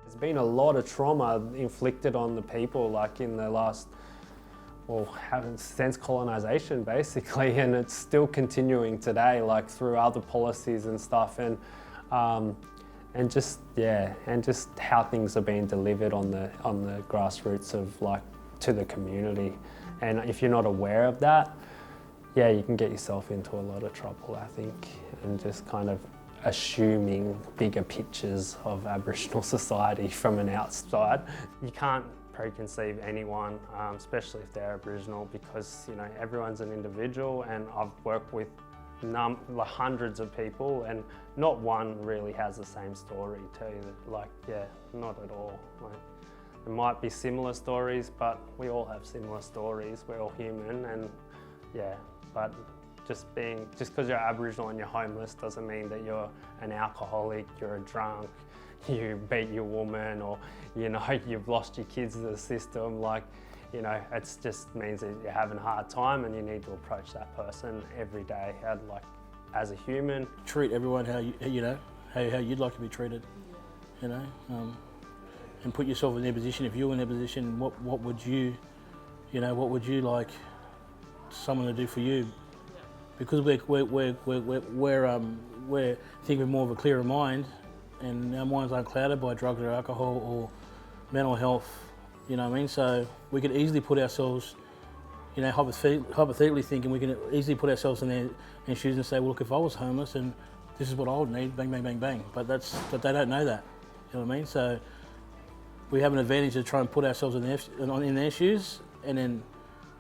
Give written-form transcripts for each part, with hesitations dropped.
There's been a lot of trauma inflicted on the people, like in the last, well, since colonisation basically, and it's still continuing today, like through other policies and stuff, and just how things are being delivered on the grassroots of like to the community. And if you're not aware of that, yeah, you can get yourself into a lot of trouble, I think, and just kind of assuming bigger pictures of Aboriginal society from an outside. You can't preconceive anyone, especially if they're Aboriginal, because you know everyone's an individual, and I've worked with hundreds of people, and not one really has the same story. Tell you that, like, yeah, not at all. Like, there might be similar stories, but we all have similar stories. We're all human, and yeah, but just because you're Aboriginal and you're homeless doesn't mean that you're an alcoholic, you're a drunk, you beat your woman, or you know, you've lost your kids to the system. Like, you know, it just means that you're having a hard time, and you need to approach that person every day, and like as a human. Treat everyone how how you'd like to be treated, you know, and put yourself in their position. If you're in their position, what would you like someone to do for you? Because we're thinking with more of a clearer mind, and our minds aren't clouded by drugs or alcohol or mental health, you know what I mean? So we could easily put ourselves, you know, hypothetically thinking, we can easily put ourselves in their shoes and say, well, look, if I was homeless and this is what I would need, bang, bang, bang, bang. But they don't know that, you know what I mean? So we have an advantage to try and put ourselves in their shoes, and then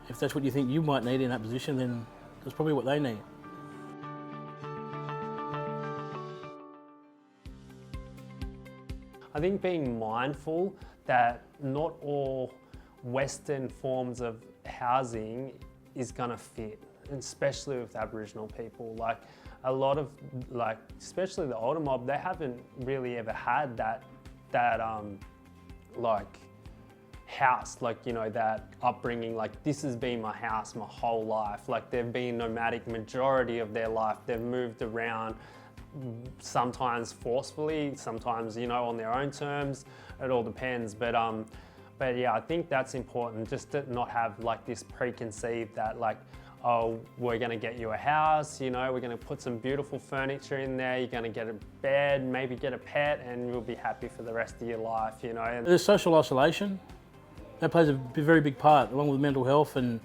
if that's what you think you might need in that position, then that's probably what they need. I think being mindful that not all Western forms of housing is gonna fit, especially with Aboriginal people. Like a lot of, like, especially the older mob, they haven't really ever had that like house, like, you know, that upbringing, like this has been my house my whole life. Like they've been nomadic majority of their life. They've moved around, sometimes forcefully, sometimes, you know, on their own terms. It all depends. But yeah, I think that's important, just to not have like this preconceived that like, oh, we're gonna get you a house, you know, we're gonna put some beautiful furniture in there, you're gonna get a bed, maybe get a pet, and you'll be happy for the rest of your life, you know. There's social isolation. That plays a very big part, along with mental health, and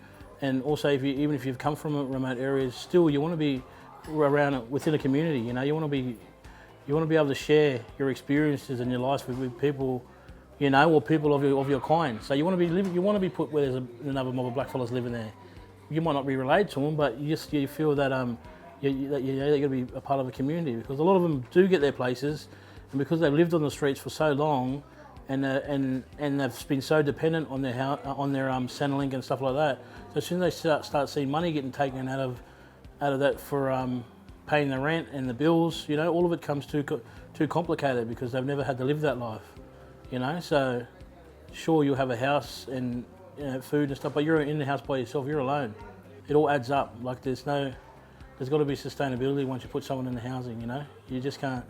also even if you've come from remote areas, still you want to be around within a community. You know, you want to be able to share your experiences and your life with people, you know, or people of your kind. So you want to be put where there's another mob of blackfellas living there. You might not be related to them, but you feel that you're going to be a part of a community, because a lot of them do get their places, and because they've lived on the streets for so long. And they've been so dependent on their Centrelink and stuff like that. So as soon as they start seeing money getting taken out of that for paying the rent and the bills, you know, all of it comes too complicated, because they've never had to live that life, you know. So sure, you'll have a house and, you know, food and stuff, but you're in the house by yourself. You're alone. It all adds up. Like there's got to be sustainability once you put someone in the housing. You know, you just can't.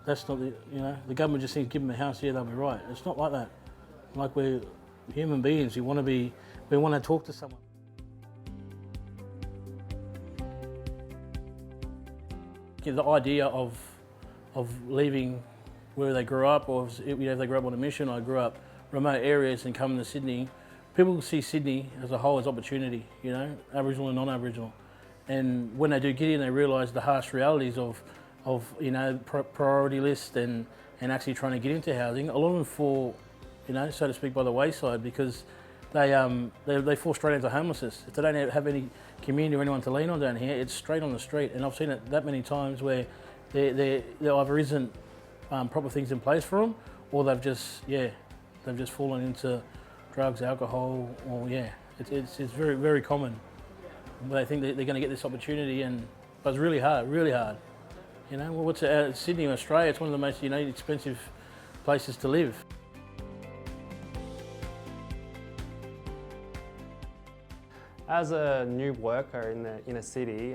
That's not the government just thinks give them a house, yeah, they'll be right. It's not like that. Like, we're human beings, we want to talk to someone. Yeah, the idea of leaving where they grew up, or if they grew up on a mission, or grew up remote areas and come to Sydney, people see Sydney as a whole as opportunity, you know, Aboriginal and non-Aboriginal. And when they do get in, they realise the harsh realities of you know, priority list and actually trying to get into housing. A lot of them fall, you know, so to speak, by the wayside, because they fall straight into homelessness. If they don't have any community or anyone to lean on down here, it's straight on the street. And I've seen it that many times where there either isn't proper things in place for them, or they've just fallen into drugs, alcohol, or it's very, very common. They think that they're going to get this opportunity, but it's really hard. You know, well, Sydney, Australia, it's one of the most, you know, expensive places to live. As a new worker in the inner city,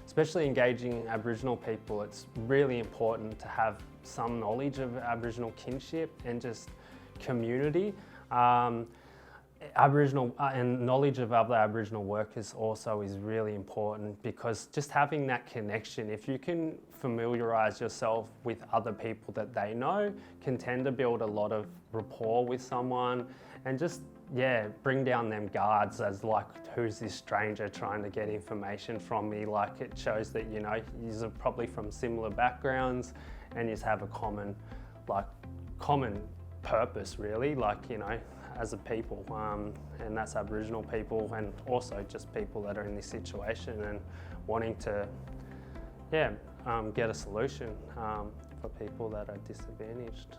especially engaging Aboriginal people, it's really important to have some knowledge of Aboriginal kinship and just community. Aboriginal and knowledge of other Aboriginal workers also is really important, because just having that connection, if you can familiarise yourself with other people that they know, can tend to build a lot of rapport with someone and just, yeah, bring down them guards as like, who's this stranger trying to get information from me? Like, it shows that, you know, you're probably from similar backgrounds and you have a common purpose really, like, you know, as a people, and that's Aboriginal people, and also just people that are in this situation and wanting to, yeah, get a solution for people that are disadvantaged.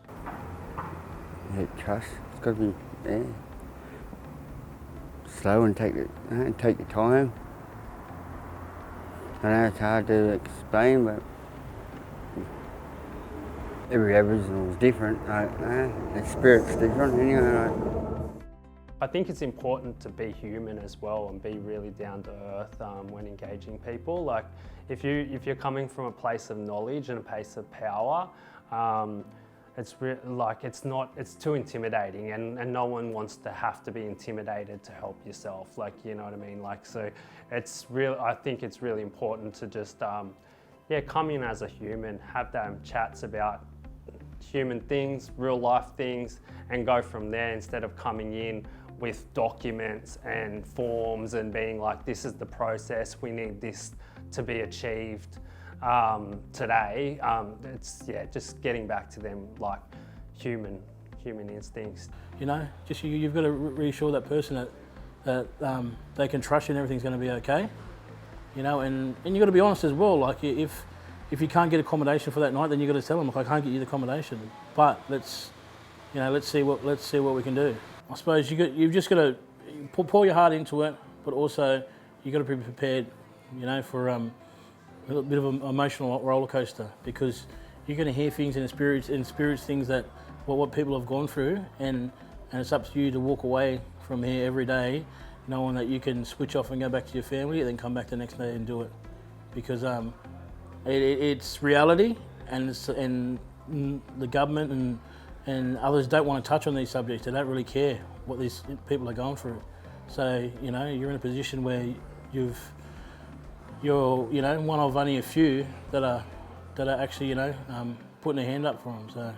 Yeah, trust. It's got to be slow and take your time. I know it's hard to explain, but every Aboriginal is different. Their spirit's different anyway. I think it's important to be human as well and be really down to earth when engaging people. Like, if you're coming from a place of knowledge and a place of power, it's too intimidating, and no one wants to have to be intimidated to help yourself. Like, you know what I mean? Like, so I think it's really important to just come in as a human, have them chats about human things, real life things, and go from there, instead of coming in with documents and forms and being like, this is the process, we need this to be achieved today. It's just getting back to them like human instincts. You know, just you've got to reassure that person that they can trust you and everything's going to be okay. You know, and you've got to be honest as well. Like, if you can't get accommodation for that night, then you've got to tell them, look, I can't get you the accommodation, but let's see what we can do. I suppose you've just got to pour your heart into it, but also you've got to be prepared, you know, for a little bit of an emotional roller coaster, because you're going to hear things and experience things that what people have gone through, and it's up to you to walk away from here every day knowing that you can switch off and go back to your family and then come back the next day and do it, because it's reality, and the government and others don't want to touch on these subjects. They don't really care what these people are going through. So, you know, you're in a position where you're one of only a few that are actually, you know, putting a hand up for them. So.